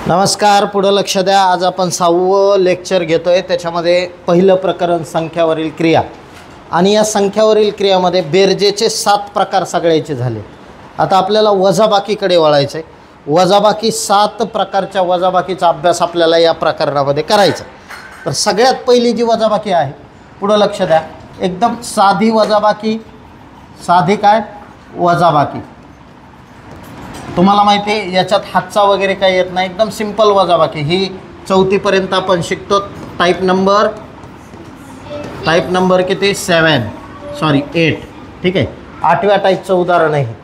नमस्कार, पुढे लक्ष द्या। आज आपण 6वं लेक्चर घेतोय। त्याच्यामध्ये पहिलं प्रकरण संख्यावरील क्रिया आणि या संख्यावरील क्रियामध्ये बेरजेचे 7 प्रकार सगळ्याचे झाले। आता आपल्याला वजाबाकीकडे वळायचं आहे। वजाबाकी 7 प्रकारच्या वजाबाकीचा अभ्यास आपल्याला या प्रकरणामध्ये करायचा। तर सगळ्यात पहिली जी वजाबाकी आहे, पुढे लक्ष द्या, एकदम साधी वजाबाकी। साधी काय वजाबाकी तुम्हाला माहिती आहे, याच्यात हातचा वगैरे काही येत नाही, एकदम सिंपल वजाबाकी। ही 4थी पर्यंत आपण शिकतो। टाइप नंबर किती 8, ठीक आहे। 8व्या टाईपचं उदाहरण आहे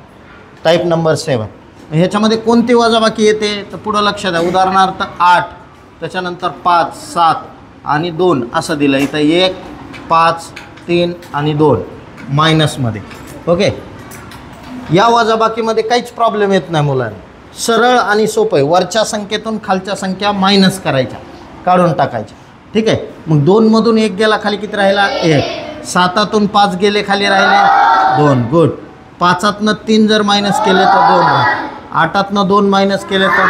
टाइप नंबर 7। ह्याच्यामध्ये कोणती वजाबाकी येते तर पुढे लक्ष द्या। उदाहरणार्थ 8, त्याच्यानंतर 5, 7 आणि 2 असं दिलं। इथं 1, 5, 3 आणि 2 मायनसमध्ये। ओके, या वजाबाकीमध्ये काहीच प्रॉब्लेम येत नाही मुलांना, सरळ आणि सोपं आहे। वरच्या संख्येतून खालच्या संख्या मायनस करायच्या, काढून टाकायच्या, ठीक आहे। मग 2 मधून 1 गेला, खाली किती राहिला 1। 7तून 5 गेले, खाली राहिले 2, गुड। 5तनं 3 जर मायनस केले तर 2 राहतात। 8तनं 2 मायनस केले तर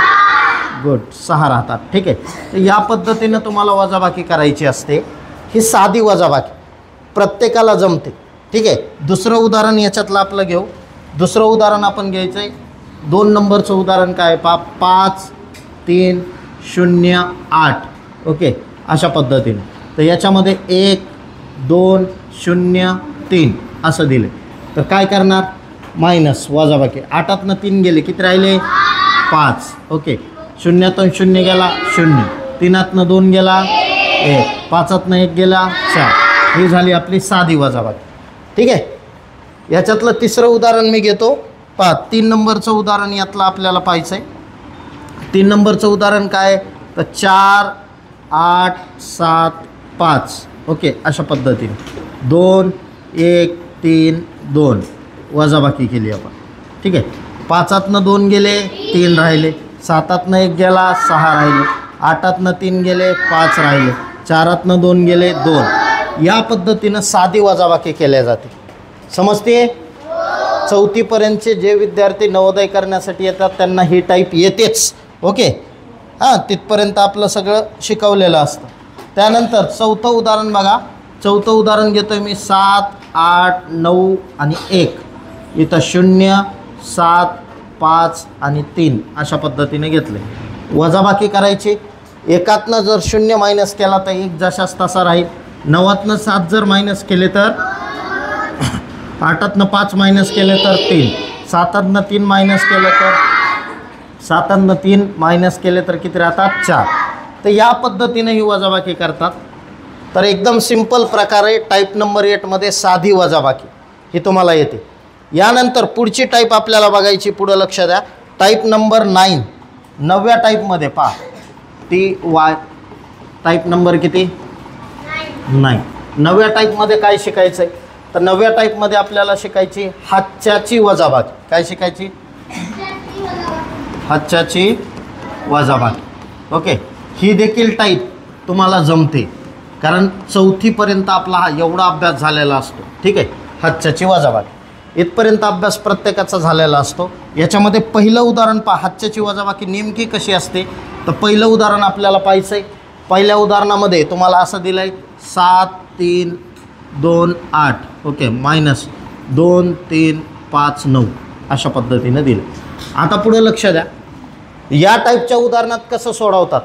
गुड 6 राहतात, ठीक आहे। तर या पद्धतीनं तुम्हाला वजाबाकी करायची असते। ही साधी वजाबाकी प्रत्येकाला जमते, ठीक आहे। दुसरं उदाहरण याच्यातलं आपलं घेऊ। दुसरं उदाहरण आपण घ्यायचं आहे 2 नंबरचं उदाहरण काय 5, 3, 0, 8। ओके, अशा पद्धतीने। तर याच्यामध्ये 1, 2, 0, 3 असं दिले। तर काय करणार मायनस वजाबाकी। 8तनं 3 गेले, किती राहिले 5। ओके, 0तून 0 गेला 0, 3तनं 2 गेला 1, 5तनं 1 गेला 4। ही झाली आपली साधी वजाबाकी, ठीक आहे। याच्यातलं तिसरं उदाहरण मी घेतो। 3 नंबरचं उदाहरण यातलं आपल्याला पाहायचं आहे। 3 नंबरचं उदाहरण काय तर 4, 8, 7, 5। ओके, अशा पद्धतीने 2, 1, 3, 2 वजाबाकी केली आपण, ठीक आहे। 5तनं 2 गेले, 3 राहिले। 7तनं 1 गेला, 6 राहिले। 8तनं 3 गेले, 5 राहिले। 4तनं 2 गेले, 2। या पद्धतीनं साधी वजाबाकी केल्या जाते, समजते। 4थी पर्यंतचे जे विद्यार्थी नवोदय करण्यासाठी येतात त्यांना ही टाईप येतेच। ओके, हां, तिथपर्यंत आपलं सगळं शिकवलेलं असतं। त्यानंतर 4थं उदाहरण बघा। 4थं उदाहरण घेतोय मी 7, 8, 9 आणि 1। इथं 0, 7, 5 आणि 3 अशा पद्धतीने घेतले। वजाबाकी करायची। 1तनं जर 0 मायनस केला तर 1 जशास तसा राहील। 9तनं 7 जर मायनस केले तर 8तनं 5 मायनस केले तर 3। 7तनं 3 मायनस केलं तर 7तनं 3 मायनस केले तर किती राहतात 4। तर या पद्धतीने ही वजाबाकी करतात। तर एकदम सिंपल प्रकारे टाईप नंबर 8मध्ये साधी वजाबाकी ही तुम्हाला येते। यानंतर पुढची टाईप आपल्याला बघायची। पुढं लक्ष द्या, टाईप नंबर 9। 9व्या टाईपमध्ये पहा, ती टाईप नंबर किती 9। 9व्या टाईपमध्ये काय शिकायचं आहे तर 9व्या टाईपमध्ये आपल्याला शिकायची हातच्याची वजाबाकी। काय शिकायची हातच्याची वजाबाकी। ओके, ही देखील टाईप तुम्हाला जमते, कारण 4थी पर्यंत आपला हा एवढा अभ्यास झालेला असतो, ठीक आहे। हातच्याची वजाबाकी इथपर्यंत अभ्यास प्रत्येकाचा झालेला असतो। याच्यामध्ये पहिलं उदाहरण पहा, हातच्याची वजाबाकी नेमकी कशी असते तर पहिलं उदाहरण आपल्याला पाहायचं आहे। पहिल्या उदाहरणामध्ये तुम्हाला असं दिलं आहे 7, 3, 2, 8। ओके, मायनस 2, 3, 5, 9 अशा पद्धतीने दिलं। आता पुढे लक्ष द्या, या टाईपच्या उदाहरणात कसं सोडवतात।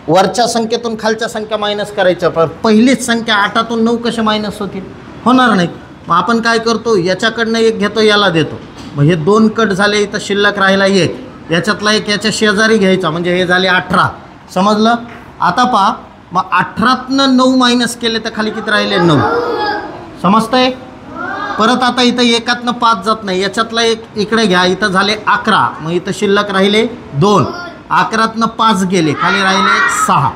वरच्या संख्येतून खालच्या संख्या मायनस करायच्या, पण पहिलीच संख्या 8तून 9 कसे मायनस होतील, होणार नाहीत। मग आपण काय करतो, याच्याकडनं 1 घेतो, याला देतो। मग हे 2 कट झाले, इथं शिल्लक राहिला 1, याच्यातला 1 याच्या शेजारी घ्यायचा, म्हणजे हे झाले 18। समजलं। आता पहा, मग 18तनं 9 मायनस केले तर खाली किती राहिले 9। समजतंय। परत आता इथं 1तनं 5 जात नाही, याच्यातला 1 इकडे घ्या, इथं झाले 11। मग इथं शिल्लक राहिले 2। 11तनं 5 गेले, खाली राहिले 6।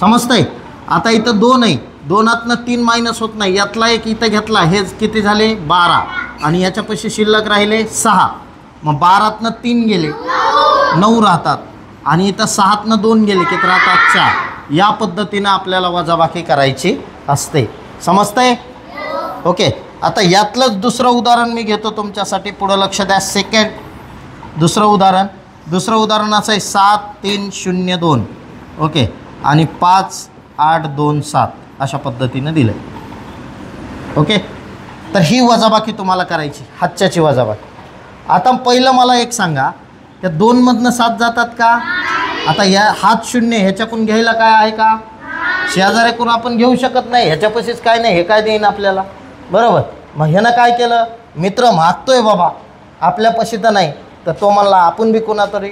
समजतंय। आता इथं 2 आहे, 2तनं 3 मायनस होत नाही, यातला 1 इथं घेतला, हे किती झाले 12 आणि याच्यापाशी शिल्लक राहिले 6। मग 12तनं 3 गेले 9 राहतात आणि इथं 6तनं 2 गेले, किती राहतात 4। या पद्धतीनं आपल्याला वजाबाकी करायची असते, समजतंय। ओके, आता यातलंच दुसरं उदाहरण मी घेतो तुमच्यासाठी। पुढं लक्ष द्या। दुसरं उदाहरण दुसरं उदाहरण असं आहे 7302 ओके आणि 5827 अशा पद्धतीनं दिलं ओके. तर ही वजाबाकी तुम्हाला करायची, हातच्याची वजाबाकी. आता पहिलं मला एक सांगा, त्या 2मधनं 7 जातात का? आता या हात 0 ह्याच्याकडून घ्यायला काय आहे का? शेजाऱ्याकडून आपण घेऊ शकत नाही, ह्याच्यापाशीच काय नाही, हे काय देईन आपल्याला, बरोबर. मग ह्यानं काय केलं, मित्र मागतोय बाबा आपल्यापाशी तर नाही, तर तो म्हणला आपण बी कोणा तरी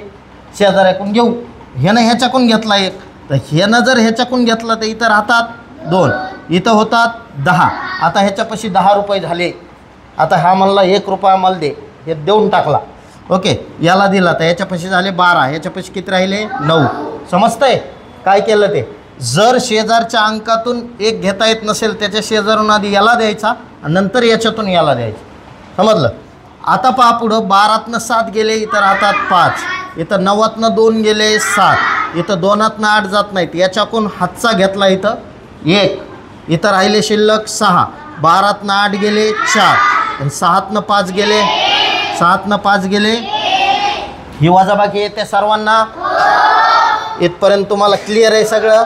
शेजाऱ्याकडून घेऊ. ह्यानं ह्याच्याकडून घेतला एक, तर ह्यानं जर ह्याच्याकडून घेतला तर इथं राहतात 2, इथं होतात 10. आता ह्याच्यापाशी 10 रुपये झाले. आता हा म्हणला 1 रुपया मला दे, हे देऊन टाकला ओके. याला दिला तर ह्याच्यापाशी झाले 12, ह्याच्यापाशी किती राहिले 9. समजतंय काय केलं ते? जर शेजारच्या अंकातून एक घेता येत नसेल त्याच्या शेजारून आधी याला द्यायचा आणि नंतर याच्यातून याला द्यायचं, समजलं. आता पहा पुढं 12तनं 7 गेले, इथं राहतात 5, इथं 9तनं 2 गेले 7, इथं 2तनं 8 जात नाहीत, याच्याकडून हातचा घेतला इथं 1, इथं राहिले शिल्लक 6, 12तनं 8 गेले 4 आणि 6तनं 5 गेले, 7तनं 5 गेले. ही वजाबाकी येते सर्वांना. इथपर्यंत तुम्हाला क्लिअर आहे सगळं?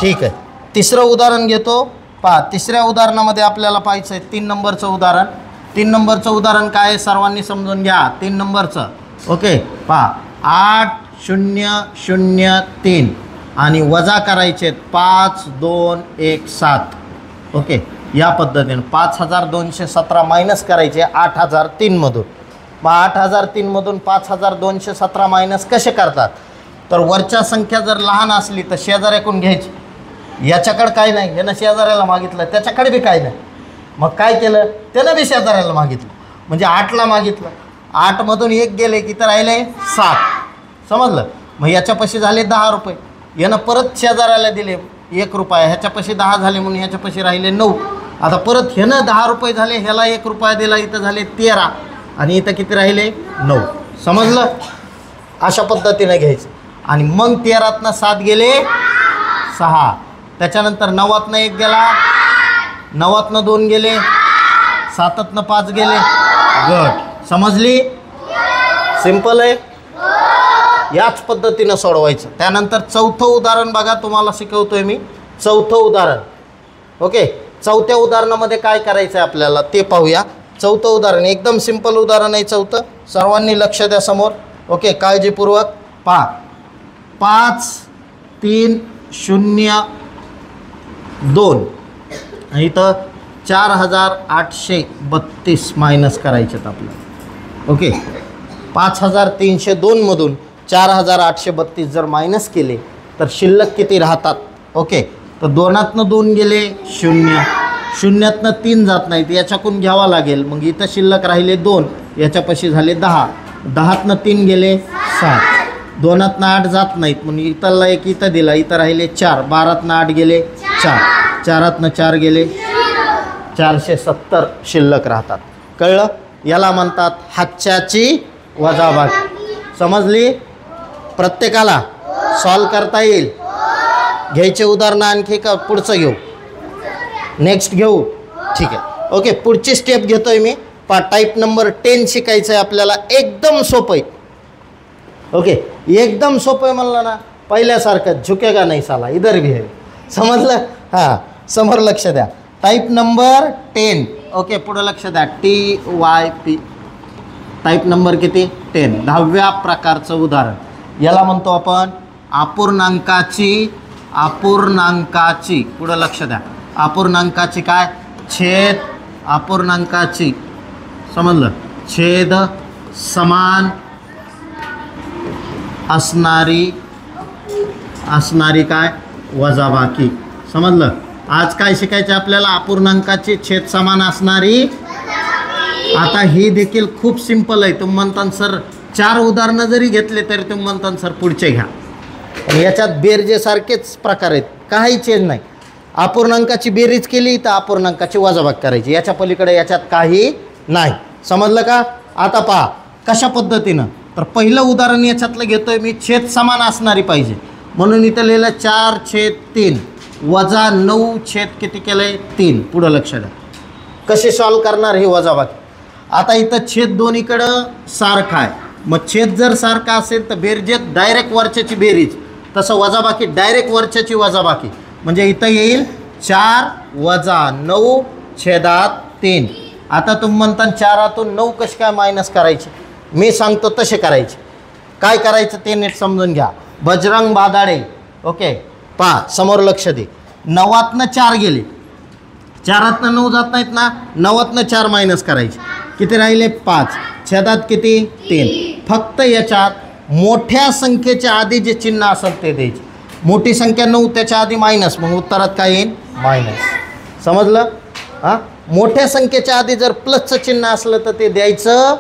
ठीक आहे. तिसरं उदाहरण घेतो. पहा तिसऱ्या उदाहरणामध्ये आपल्याला पाहायचं आहे 3 नंबरचं उदाहरण. 3 नंबरचं उदाहरण काय आहे सर्वांनी समजून घ्या. 3 नंबरचं ओके. पहा 8003 आणि वजा करायचे 5217 ओके. या पद्धतीने 5217 मायनस करायचे 8003मधून. मग 8003मधून 5217 मायनस कसे करतात? तर वरच्या संख्या जर लहान असली तर शेजाऱ्याकडून घ्यायची. याच्याकडे काय नाही, यानं शेजाऱ्याला मागितलं, त्याच्याकडे बी काय नाही. मग काय केलं, त्यानं बी शेजाऱ्याला मागितलं, म्हणजे 8ला मागितलं. 8मधून 1 गेले की तर राहिले 7, समजलं. मग याच्यापाशी झाले 10 रुपये, यानं परत शेजाऱ्याला दिले 1 रुपया, ह्याच्यापाशी 10 झाले म्हणून ह्याच्यापाशी राहिले 9. आता परत ह्यानं 10 रुपये झाले, ह्याला 1 रुपया दिला, इथं झाले 13 आणि इथं किती राहिले 9, समजलं. अशा पद्धतीने घ्यायचं. आणि मग 13तनं 7 गेले 6, त्याच्यानंतर 9तनं 1 गेला, 9तनं 2 गेले, 7तनं 5 गेले. गट समजली? सिंपल आहे. याच पद्धतीनं सोडवायचं. त्यानंतर चौथं उदाहरण बघा, तुम्हाला शिकवतोय मी चौथं उदाहरण ओके. चौथ्या उदाहरणामध्ये काय करायचं आहे आपल्याला ते पाहूया. चौथं उदाहरण एकदम सिंपल उदाहरण आहे चौथं. सर्वांनी लक्ष द्या समोर ओके, काळजीपूर्वक पहा. 5302 इथं 4832 मायनस करायचे आहेत आपल्याला ओके. 5302मधून 4832 जर मायनस केले तर शिल्लक किती राहतात ओके. तर 2तनं 2 गेले 0, 0तनं 3 जात नाहीत, याच्याकडून घ्यावा लागेल. मग इथं शिल्लक राहिले 2, याच्यापाशी झाले 10, 10तनं 3 गेले 7, 2तनं 8 जात नाहीत म्हणून इथला 1 इथं दिला, इथं राहिले 4, 12तनं 8 गेले 4, 4तनं 4 गेले 470 शिल्लक राहतात. कळलं? याला म्हणतात हातच्याची वजाबाकी. समजली? प्रत्येकाला सॉल्व करता येईल. घ्यायचे उदाहरण आणखी का पुढचं घेऊ? नेक्स्ट घेऊ, ठीक आहे ओके. पुढची स्टेप घेतोय मी. टाईप नंबर 10 शिकायचं आहे आपल्याला. एकदम सोपं आहे ओके. एकदम सोपं आहे म्हणलं ना, पहिल्यासारखं झुकेगा नाही साला इधर भी है, समजलं. हां समोर लक्ष द्या. Type number 10 okay. पुढं लक्ष द्या. TYP टाईप नंबर किती 10. 10व्या प्रकारचं उदाहरण. याला म्हणतो आपण अपूर्णांकाची पुढं लक्ष द्या. अपूर्णांकाची काय? छेद अपूर्णांकाची, समजलं. छेद समान असणारी काय? वजाबाकी, समजलं. आज काय शिकायचं आपल्याला? अपूर्णांकाची छेद समान असणारी. आता ही देखील खूप सिंपल आहे. तुम्ही म्हणता सर 4 उदाहरणं जरी घेतले तरी तुम्ही म्हणता सर पुढचे घ्या. याच्यात बेरजेसारखेच प्रकार आहेत, काही चेंज नाही. अपूर्णांकाची बेरीज केली तर अपूर्णांकाची वजाबाकी करायची, याच्या पलीकडे याच्यात काही नाही. समजलं का? आता पहा कशा पद्धतीनं. तर पहिलं उदाहरण याच्यातलं घेतोय मी. छेद समान असणारी पाहिजे म्हणून इथं लिहिलं 4/3 वजा 9 छेद किती केलं आहे 3. पुढं लक्ष द्या. कसे सॉल्व करणार ही वजाबाकी? आता इथं छेद दोन्हीकडं सारखा आहे मग छेद जर सारखा असेल तर बेरजेत डायरेक्ट वरच्याची बेरीज, तसं वजाबाकी डायरेक्ट वरच्याची वजाबाकी. म्हणजे इथं येईल 4 वजा 9 छेदात 3. आता तुम्ही म्हणता 4तून 9 कशी काय मायनस करायची, मी सांगतो तसे करायचे. काय करायचं ते नीट समजून घ्या. बजरंग बादाडे, ओके पहा समोर लक्ष दे. 9तनं 4 गेले, 4तनं 9 जात नाहीत ना, 9तनं 4 मायनस करायचे, किती राहिले 5 छेदात किती 3. फक्त याच्यात मोठ्या संख्येच्या आधी जे चिन्ह असेल ते द्यायचे. मोठी संख्या 9 त्याच्या आधी मायनस, मग उत्तरात काय येईल मायनस. समजलं? हां, मोठ्या संख्येच्या आधी जर प्लसचं चिन्ह असलं तर ते द्यायचं,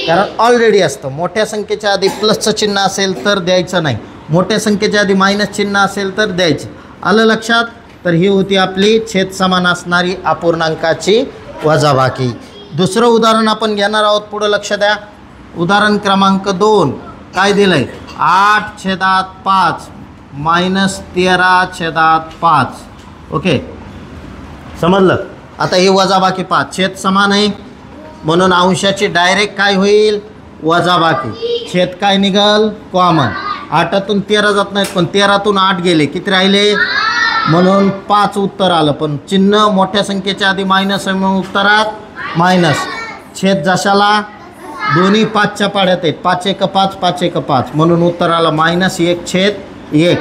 कारण ऑलरेडी असतं. मोठ्या संख्येच्या आधी प्लसचं चिन्ह असेल तर द्यायचं नाही, मोठ्या संख्येच्या आधी मायनस चिन्ह असेल तर द्यायचं. आलं लक्षात? तर ही होती आपली छेद समान असणारी अपूर्णांकाची वजाबाकी. दुसरं उदाहरण आपण घेणार आहोत, पुढं लक्ष द्या. उदाहरण क्रमांक 2 काय दिलं आहे, 8/5 मायनस 13/5. ओके समजलं? आता ही वजाबाकी 5, छेद समान आहे म्हणून अंशाची डायरेक्ट काय होईल वजाबाकी. छेद काय निघाल कॉमन. 8तून 13 जात नाहीत, पण 13तून 8 गेले, किती राहिले म्हणून 5 उत्तर आलं. पण चिन्ह मोठ्या संख्येच्या आधी मायनस आहे म्हणून उत्तरात मायनस. छेद जशाला दोन्ही 5च्या पाड्यात आहेत, 5 1 5 5 1 5 म्हणून उत्तर आलं -1/1.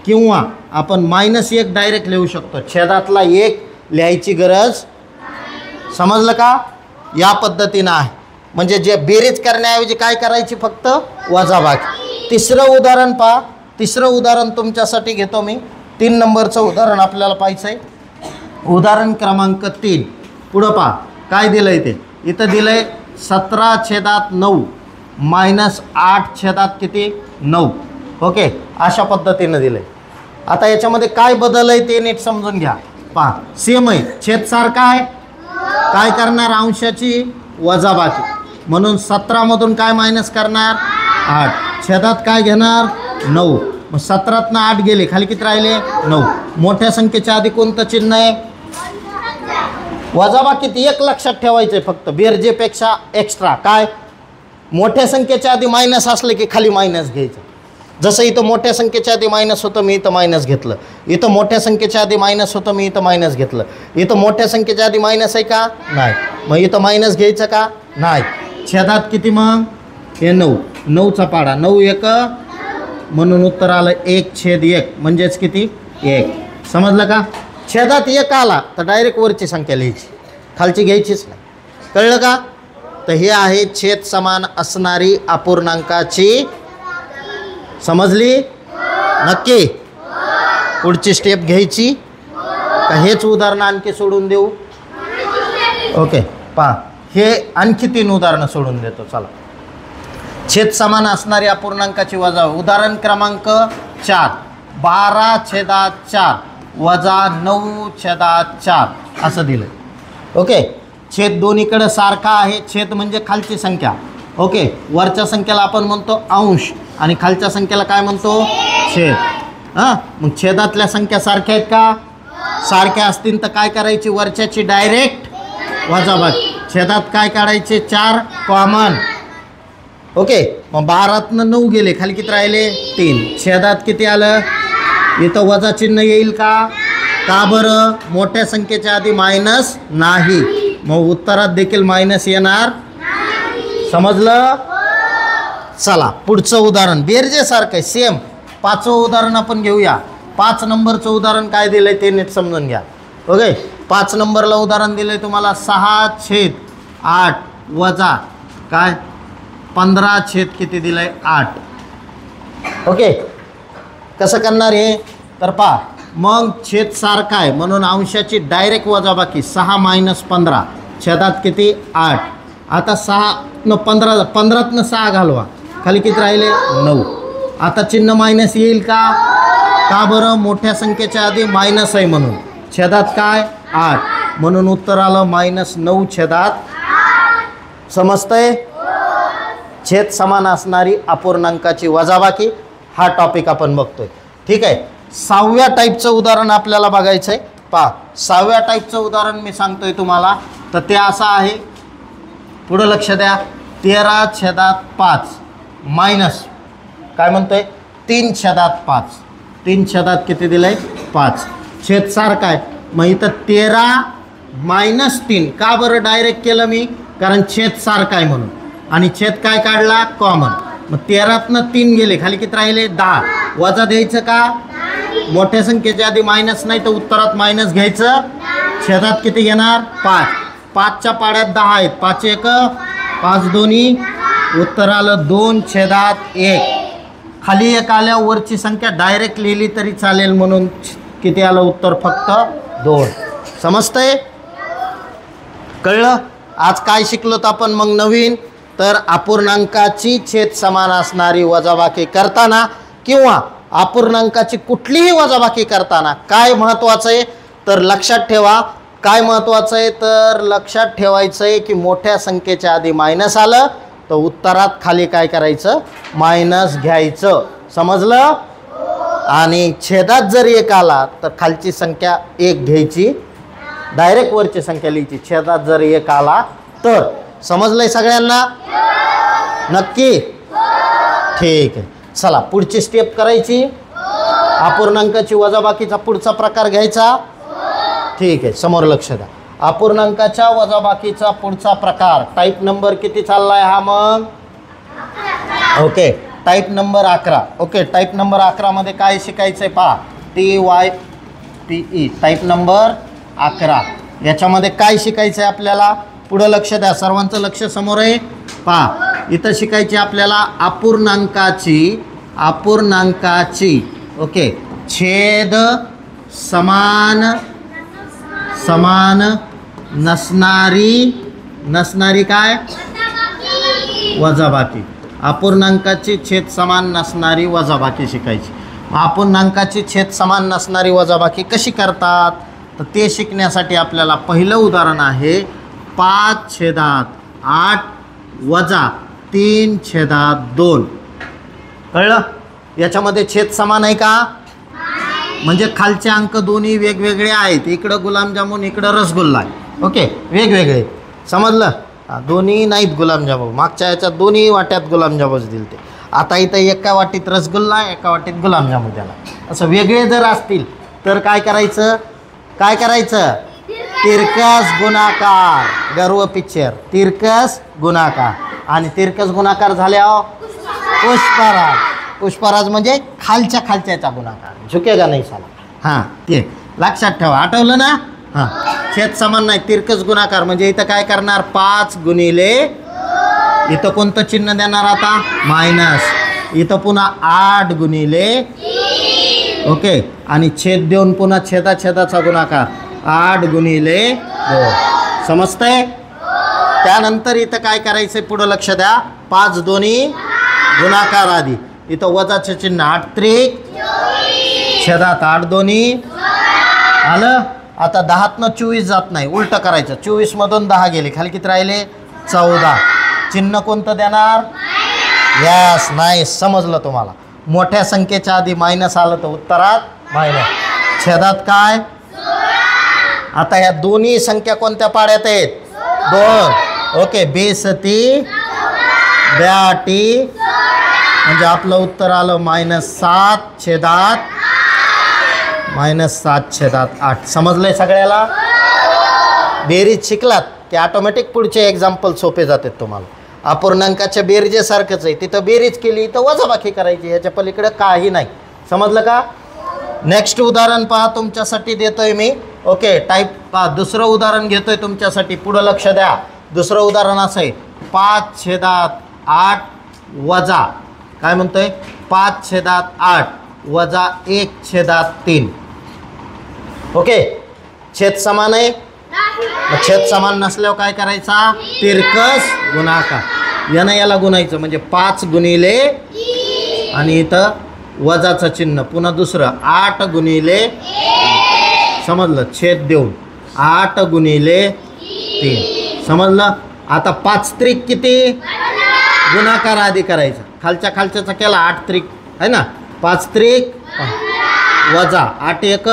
किंवा आपण -1 डायरेक्ट लिहू शकतो, छेदातला 1 लिहायची गरज. समजलं का? या पद्धतीनं आहे. म्हणजे जे बेरीज करण्याऐवजी काय करायची, फक्त वजाबाकी. तिसरं उदाहरण पहा. तिसरं उदाहरण तुमच्यासाठी घेतो मी. 3 नंबरचं उदाहरण आपल्याला पाहायचं आहे. उदाहरण क्रमांक 3 पुढं पहा काय दिलं आहे ते. इथं दिलं आहे 17/9 मायनस 8/ किती 9. ओके अशा पद्धतीनं दिलं आहे. आता याच्यामध्ये काय बदल आहे ते नीट समजून घ्या. पहा सेम आहे, छेद सारखा आहे. काय करणार, अंशाची वजाबाकी म्हणून 17मधून काय मायनस करणार 8. छेदात काय घेणार 9. मग 17तनं 8 गेले, खाली किती राहिले 9. मोठ्या संख्येच्या आधी कोणतं चिन्ह आहे वजाबाकीत 1 लक्षात ठेवायचं आहे फक्त, बेरजेपेक्षा एक्स्ट्रा. काय मोठ्या संख्येच्या आधी मायनस असले की खाली मायनस घ्यायचं. जसं इथं मोठ्या संख्येच्या आधी मायनस होतं मी इथं मायनस घेतलं, इथं मोठ्या संख्येच्या आधी मायनस होतं मी इथं मायनस घेतलं. इथं मोठ्या संख्येच्या आधी मायनस आहे का नाही, मग इथं मायनस घ्यायचं का नाही. छेदात किती मग हे 9, 9चा पाडा 9 1 म्हणून उत्तर आलं 1/1 म्हणजेच किती 1. समजलं का? छेदात 1 आला तर डायरेक्ट वरची संख्या लिहायची, खालची घ्यायचीच नाही. कळलं का? तर हे आहे छेद समान असणारी अपूर्णांकाची. समजली? नक्की? पुढची स्टेप घ्यायची का हेच उदाहरण आणखी सोडून देऊ? ओके पहा हे आणखी 3 उदाहरणं सोडून देतो. चला. छेद समान असणारी अपूर्णांकाची वजा. उदाहरण क्रमांक 4 12/4 वजा 9/4 असं दिलं. ओके छेद दोन्हीकडे सारखा आहे. छेद म्हणजे खालची संख्या. ओके वरच्या संख्याला आपण म्हणतो अंश आणि खालच्या संख्याला काय म्हणतो छेद. हां मग छेदातल्या संख्या सारख्या आहेत का? सारख्या असतील तर काय करायची, वरच्याची डायरेक्ट वजाबाकी. छेदात काय काढायचे 4 कॉमन. ओके मग 12तनं 9 गेले, खाली किती राहिले 3. छेदात किती आलं, इथं वजा चिन्ह येईल का? का बरं? मोठ्या संख्येच्या आधी मायनस नाही, मग उत्तरात देखील मायनस येणार. समजलं? चला पुढचं उदाहरण बेरजेसारखं आहे, सेम. 5वं उदाहरण आपण घेऊया. 5 नंबरचं उदाहरण काय दिलं आहे ते नीट समजून घ्या. ओके 5 नंबरला उदाहरण दिलं आहे तुम्हाला 6/8 वजा काय 15 किती दिलं आहे 8. ओके कसं करणार हे तर पहा. मग छेद सारखा आहे म्हणून अंशाची डायरेक्ट वजाबाकी 6 - 15 छेदात किती 8. आता 6 15 15तनं 6 घालवा, खाली किती राहिले 9. आता चिन्ह मायनस येईल का? का बरं? मोठ्या संख्येच्या आधी मायनस आहे म्हणून. छेदात काय 8 म्हणून उत्तर आलं -9/8. समजतंय? छेद समान असणारी अपूर्णांकाची वजाबाकी हा टॉपिक आपण बघतोय. ठीक आहे. 6व्या टाईपचं उदाहरण आपल्याला बघायचं आहे. पहा 6व्या टाईपचं उदाहरण मी सांगतोय तुम्हाला. तर ते असं आहे, पुढं लक्ष द्या. 13/5 मायनस काय म्हणतोय 3/5. 3 किती दिलंय 5. छेद सारखा आहे मग इथं 13 - 3 का बरं डायरेक्ट केलं मी कारण छेद सारखा आहे म्हणून आणि छेद काय काढला कॉमन. मग 13तनं 3 गेले खाली किती राहिले 10. वजा द्यायचं का मोठ्या संख्येच्या आधी मायनस नाही तर उत्तरात मायनस घ्यायचं. छेदात किती घेणार 5. 5च्या पाड्यात 10 आहेत. 5 1 5 2 उत्तर आलं 2/1. खाली एक आल्या वरची संख्या डायरेक्ट लिहिली तरी चालेल म्हणून किती आलं उत्तर फक्त 2. समजतंय कळलं. आज काय शिकलो तर आपण मग नवीन तर अपूर्णांकाची छेद समान असणारी वजाबाकी करताना किंवा अपूर्णांकाची कुठलीही वजाबाकी करताना काय महत्त्वाचं आहे तर लक्षात ठेवा. काय महत्त्वाचं आहे तर लक्षात ठेवायचं आहे की मोठ्या संख्येच्या आधी मायनस आलं तर उत्तरात खाली काय करायचं मायनस घ्यायचं. समजलं. आणि छेदात जर 1 आला तर खालची संख्या 1 घ्यायची डायरेक्ट वरची संख्या लिहायची. छेदात जर 1 आला तर समजलंय सगळ्यांना नक्की. ठीक आहे चला पुढची स्टेप करायची. अपूर्णांकाची वजाबाकीचा पुढचा प्रकार घ्यायचा. ठीक आहे समोर लक्ष द्या. अपूर्णांकाच्या वजाबाकीचा पुढचा प्रकार टाईप नंबर किती चाललाय हा मग okay type number 11. Okay type number 11 मध्ये काय शिकायचं आहे पहा TYPE टाईप नंबर 11 याच्यामध्ये काय शिकायचं आहे आपल्याला पुढं लक्ष द्या. सर्वांचं लक्ष समोर आहे पहा. इथं शिकायची आपल्याला अपूर्णांकाची ओके छेद समान नसणारी काय वजाबाकी. अपूर्णांकाची छेद समान नसणारी वजाबाकी शिकायची. अपूर्णांकाची छेद समान नसणारी वजाबाकी कशी करतात तर ते शिकण्यासाठी आपल्याला पहिलं उदाहरण आहे 5/8 वजा 3/2. कळलं. याच्यामध्ये छेद समान आहे का म्हणजे खालचे अंक दोन्ही वेगवेगळे आहेत. इकडं गुलाबजामुन इकडं रसगुल्ला आहे. ओके वेगवेगळे समजलं. दोन्ही नाहीत गुलाबजामुन. मागच्या याच्यात दोन्ही वाट्यात गुलाबजामुन दिले ते. आता इथं एका वाटीत रसगुल्ला एका वाटीत गुलाबजामुन द्याला. असं वेगळे जर असतील तर काय करायचं तिरकस गुणाकार. गर्व पिक्चर तिरकस गुणाकार आणि तिरकस गुणाकार झाल्यावर पुष्पराज म्हणजे खालच्या गुणाकार झुकेगा नाही साला. हां ते लक्षात ठेवा. आठवलं ना. हां छेद समान नाही तिरकस गुणाकार म्हणजे इथं काय करणार 5 गुणिले इथं कोणतं चिन्ह देणार आता मायनस. इथं पुन्हा 8 गुणिले ओके आणि छेद देऊन पुन्हा छेदाचा गुणाकार 8 गुणिले 2. समजतंय. त्यानंतर इथं काय करायचं पुढं लक्ष द्या. 5 दोन्ही गुणाकार आधी इथं वजाचे चिन्ह 8 त्रिक छेदात 8 दोन्ही आलं. आता 10तनं 24 जात नाही उलटं करायचं. 24 मधून 10 गेले खाली किती राहिले 14. चिन्ह कोणतं देणार यस नाही समजलं तुम्हाला. मोठ्या संख्येच्या आधी मायनस आलं तर उत्तरात मायनस. छेदात काय आता या दोन्ही संख्या कोणत्या पाड्यात आहेत 2. ओके 62 म्हणजे आपलं उत्तर आलं -7/8. -7/8. समजलंय सगळ्याला. बेरीज शिकलात की ऑटोमॅटिक पुढचे एक्झाम्पल सोपे जातात तुम्हाला. अपूर्णांकाच्या बेरजेसारखंच आहे. तिथं बेरीज केली तर वजाबाकी करायची. ह्याच्या पलीकडे काही नाही. समजलं का. नेक्स्ट उदाहरण पहा तुमच्यासाठी देतोय मी. ओके टाईप पहा. दुसरं उदाहरण घेतोय तुमच्यासाठी. पुढं लक्ष द्या. दुसरं उदाहरण असं आहे 5/8 वजा काय म्हणतोय 5/8 वजा 1/3. ओके छेद समान आहे. छेद समान नसल्यावर काय करायचा तिरकस गुणाकार. याला गुणायचं म्हणजे 5 गुणिले आणि इथं वजाचं चिन्ह पुन्हा दुसरं 8 गुणिले समजलं छेद देऊन 8 गुणिले 3. समजलं. आता 5 त्रिक किती गुणाकार आधी करायचा. खालच्याचा केला 8 त्रिक आहे ना 5 त्रिक वजा 8 1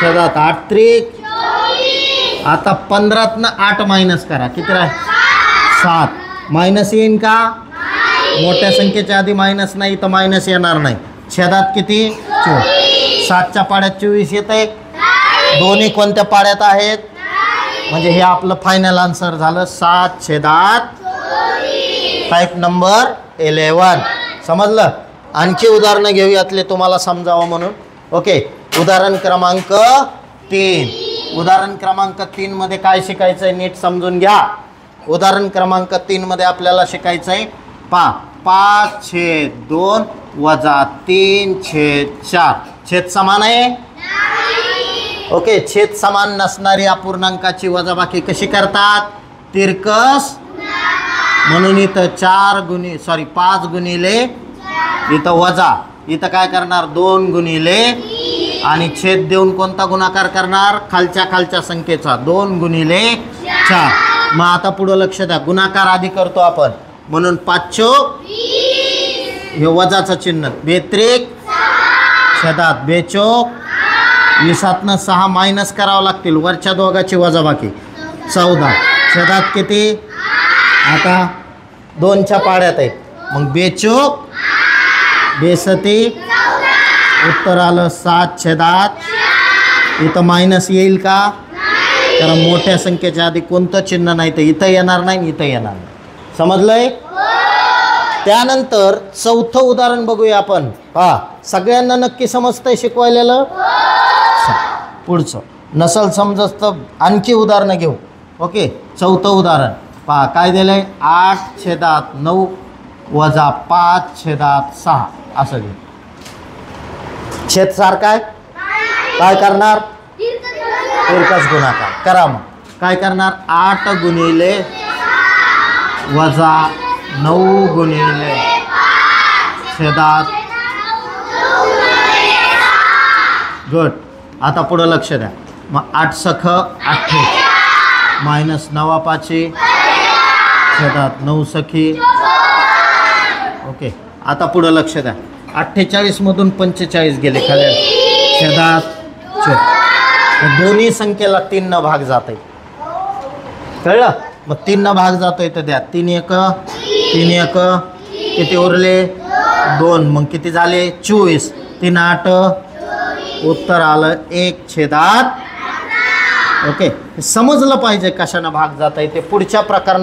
छेदात 8 त्रिक. आता 15तनं 8 मायनस करा किती राहील 7. मायनस येईन का? मोठ्या संख्येच्या आधी मायनस नाही तर मायनस येणार नाही. छेदात किती? 24. 7च्या पाड्यात 24 येत आहे. दोन्ही कोणत्या पाड्यात आहेत? म्हणजे हे आपलं फायनल आन्सर झालं 7/24. Type number 11. समजलं? आणखी उदाहरणं घेऊ यातले तुम्हाला समजावं म्हणून. ओके, उदाहरण क्रमांक 3. उदाहरण क्रमांक 3 मध्ये काय शिकायचं आहे नीट समजून घ्या. उदाहरण क्रमांक 3 मध्ये आपल्याला शिकायचं आहे 5/2 वजा 3/4. छेद समान आहे? ओके, छेद समान नसणारी अपूर्णांकाची वजाबाकी कशी करतात? तिरकस. म्हणून इथं 5 गुणिले इथं वजा, इथं काय करणार? 2 गुणिले आणि छेद देऊन कोणता गुणाकार करणार? खालच्या संख्येचा 2 गुणिले 4. मग आता पुढं लक्ष द्या, गुणाकार आधी करतो आपण. म्हणून 5/4 हे वजाचं चिन्ह, 32 छेदात 42. 20तनं 6 मायनस करावं लागतील, वरच्या दोघाची वजाबाकी 14 छेदात किती? आता 2च्या पाड्यात आहे, मग 42 62. उत्तर आलं 7 छेदात. इथं मायनस येईल का? कारण मोठ्या संख्येच्या आधी कोणतं चिन्ह नाही, तर इथं येणार नाही, इथं येणार नाही. समजलंय? त्यानंतर चौथं उदाहरण बघूया आपण. सगळ्यांना नक्की समजतंय शिकवायलेलं? पुढचं नसल समजत तर आणखी उदाहरणं घेऊ. ओके, चौथं उदाहरण काय दिलंय? 8/9 वजा 5/6 असं घे. छेद सारखा आहे, काय करणार? तिरकस गुणाकार करा. मग काय करणार? 8 गुणिले वजा 9 गुणिले छेदात. गुड. आता पुढं लक्ष द्या. मग 8 सख 28 मायनस 9/5 छेदात 9 सखी. ओके, आता पुढं लक्ष द्या. 48 मधून 45 गेले खाली छेदात 4. दोन्ही संख्येला 3 न भाग जात आहे. कळलं? मग 3 न भाग जातोय तर द्या. 3 1 किती उरले? 2. मग किती झाले? 24. 3 8. उत्तर आलं 1/8. ओके, समजलं पाहिजे कशानं भाग जात आहे ते. पुढच्या प्रकरणात